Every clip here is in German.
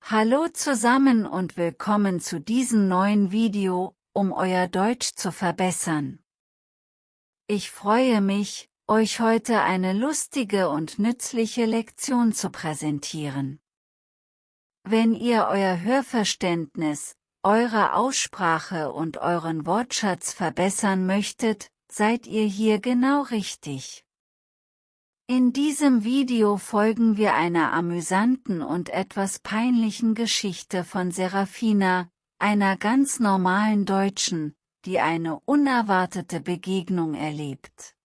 Hallo zusammen und willkommen zu diesem neuen Video, um euer Deutsch zu verbessern. Ich freue mich, euch heute eine lustige und nützliche Lektion zu präsentieren. Wenn ihr euer Hörverständnis, eure Aussprache und euren Wortschatz verbessern möchtet, seid ihr hier genau richtig. In diesem Video folgen wir einer amüsanten und etwas peinlichen Geschichte von Serafina, einer ganz normalen Deutschen, die eine unerwartete Begegnung erlebt.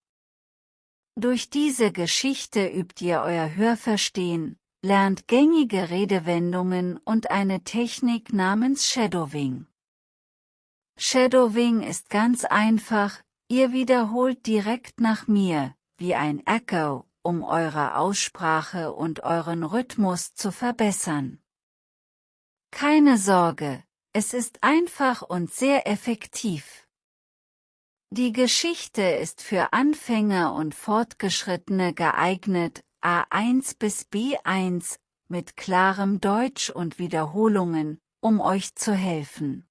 Durch diese Geschichte übt ihr euer Hörverstehen, lernt gängige Redewendungen und eine Technik namens Shadowing. Shadowing ist ganz einfach, ihr wiederholt direkt nach mir, wie ein Echo, um eure Aussprache und euren Rhythmus zu verbessern. Keine Sorge, es ist einfach und sehr effektiv. Die Geschichte ist für Anfänger und Fortgeschrittene geeignet, A1 bis B1, mit klarem Deutsch und Wiederholungen, um euch zu helfen.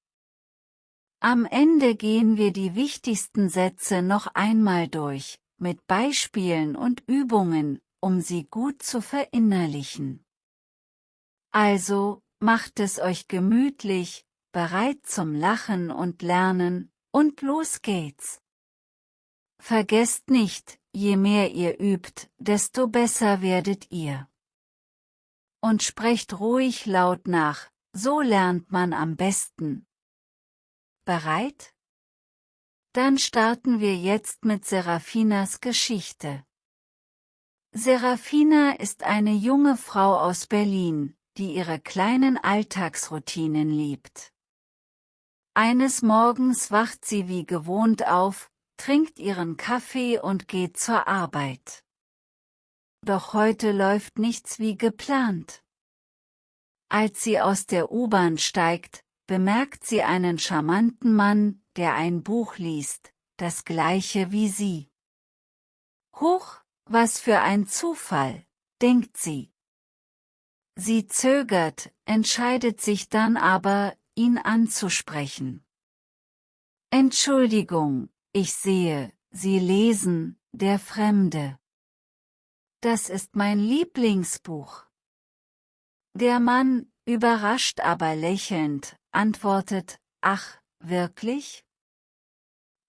Am Ende gehen wir die wichtigsten Sätze noch einmal durch, mit Beispielen und Übungen, um sie gut zu verinnerlichen. Also, macht es euch gemütlich, bereit zum Lachen und Lernen, und los geht's! Vergesst nicht, je mehr ihr übt, desto besser werdet ihr. Und sprecht ruhig laut nach, so lernt man am besten. Bereit? Dann starten wir jetzt mit Serafinas Geschichte. Serafina ist eine junge Frau aus Berlin, die ihre kleinen Alltagsroutinen liebt. Eines Morgens wacht sie wie gewohnt auf, trinkt ihren Kaffee und geht zur Arbeit. Doch heute läuft nichts wie geplant. Als sie aus der U-Bahn steigt, bemerkt sie einen charmanten Mann, der ein Buch liest, das gleiche wie sie. Huch, was für ein Zufall, denkt sie. Sie zögert, entscheidet sich dann aber, ihn anzusprechen. Entschuldigung, ich sehe, Sie lesen, Der Fremde. Das ist mein Lieblingsbuch. Der Mann, überrascht aber lächelnd, antwortet, ach, wirklich?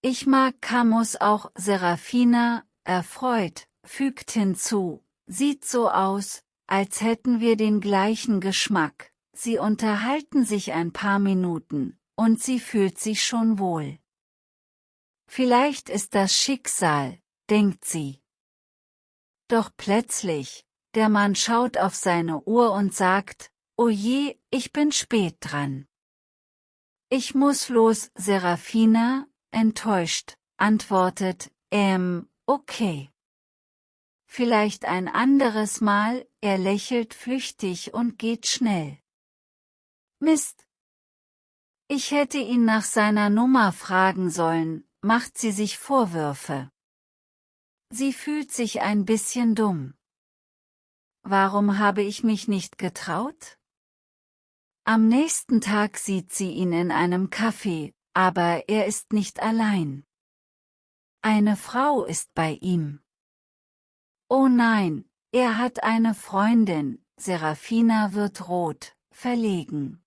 Ich mag Camus auch. Serafina, erfreut, fügt hinzu, sieht so aus, als hätten wir den gleichen Geschmack. Sie unterhalten sich ein paar Minuten, und sie fühlt sich schon wohl. Vielleicht ist das Schicksal, denkt sie. Doch plötzlich, der Mann schaut auf seine Uhr und sagt, oh je, ich bin spät dran. Ich muss los. Serafina, enttäuscht, antwortet, okay. Vielleicht ein anderes Mal. Er lächelt flüchtig und geht schnell. Mist! Ich hätte ihn nach seiner Nummer fragen sollen, macht sie sich Vorwürfe. Sie fühlt sich ein bisschen dumm. Warum habe ich mich nicht getraut? Am nächsten Tag sieht sie ihn in einem Café, aber er ist nicht allein. Eine Frau ist bei ihm. Oh nein, er hat eine Freundin. Serafina wird rot, verlegen.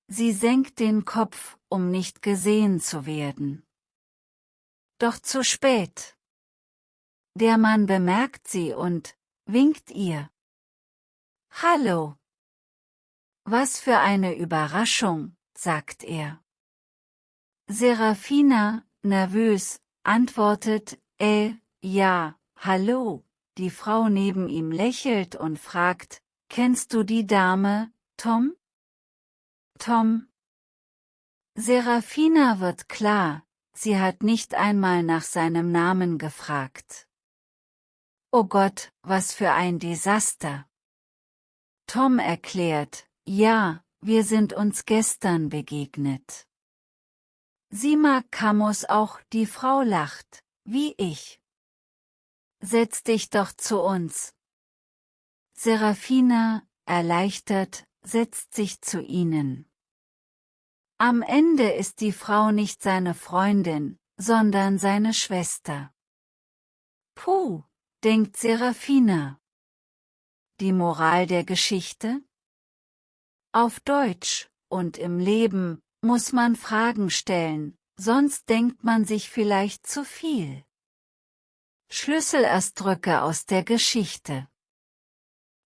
Sie senkt den Kopf, um nicht gesehen zu werden. Doch zu spät. Der Mann bemerkt sie und winkt ihr. Hallo. Was für eine Überraschung, sagt er. Serafina, nervös, antwortet, ja, hallo. Die Frau neben ihm lächelt und fragt, kennst du die Dame, Tom? Tom? Serafina wird klar, sie hat nicht einmal nach seinem Namen gefragt. Oh Gott, was für ein Desaster. Tom erklärt, ja, wir sind uns gestern begegnet. Sie mag Camus auch. Die Frau lacht, wie ich. Setz dich doch zu uns. Serafina, erleichtert, setzt sich zu ihnen. Am Ende ist die Frau nicht seine Freundin, sondern seine Schwester. Puh, denkt Serafina. Die Moral der Geschichte? Auf Deutsch, und im Leben, muss man Fragen stellen, sonst denkt man sich vielleicht zu viel. Schlüsselausdrücke aus der Geschichte.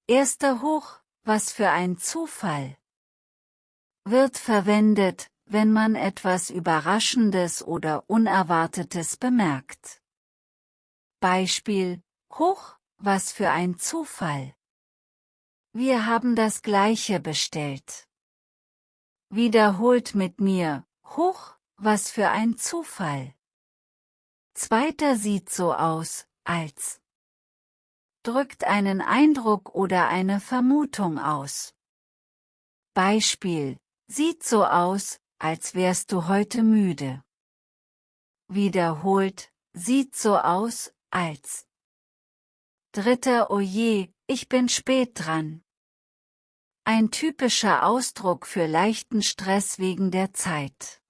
Erster Hoch, was für ein Zufall. Wird verwendet, wenn man etwas Überraschendes oder Unerwartetes bemerkt. Beispiel: Huch, was für ein Zufall. Wir haben das Gleiche bestellt. Wiederholt mit mir: Huch, was für ein Zufall. Zweiter sieht so aus, als. Drückt einen Eindruck oder eine Vermutung aus. Beispiel: Sieht so aus, als wärst du heute müde. Wiederholt: Sieht so aus, als. Dritter: Oje, ich bin spät dran. Ein typischer Ausdruck für leichten Stress wegen der Zeit.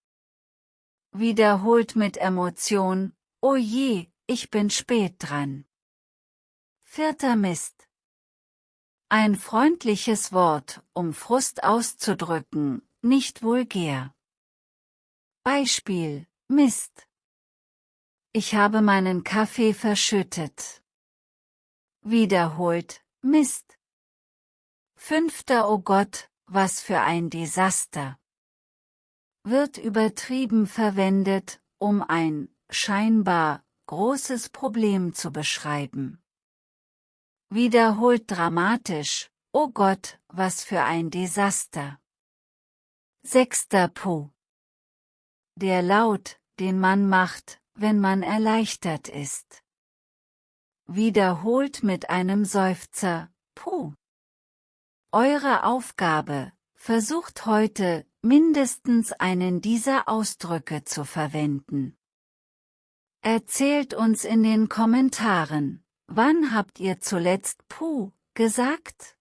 Wiederholt mit Emotion: Oje, ich bin spät dran. Vierter Mist. Ein freundliches Wort, um Frust auszudrücken, nicht vulgär. Beispiel: Mist. Ich habe meinen Kaffee verschüttet. Wiederholt: Mist. Fünfter: Oh Gott, was für ein Desaster. Wird übertrieben verwendet, um ein, scheinbar, großes Problem zu beschreiben. Wiederholt dramatisch: Oh Gott, was für ein Desaster. Sechster Puh. Der Laut, den man macht, wenn man erleichtert ist. Wiederholt mit einem Seufzer: Puh. Eure Aufgabe: Versucht heute, mindestens einen dieser Ausdrücke zu verwenden. Erzählt uns in den Kommentaren, wann habt ihr zuletzt Puh gesagt?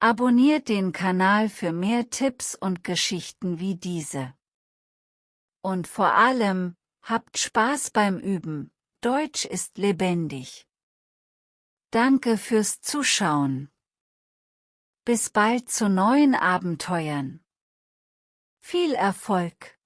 Abonniert den Kanal für mehr Tipps und Geschichten wie diese. Und vor allem, habt Spaß beim Üben, Deutsch ist lebendig. Danke fürs Zuschauen. Bis bald zu neuen Abenteuern. Viel Erfolg!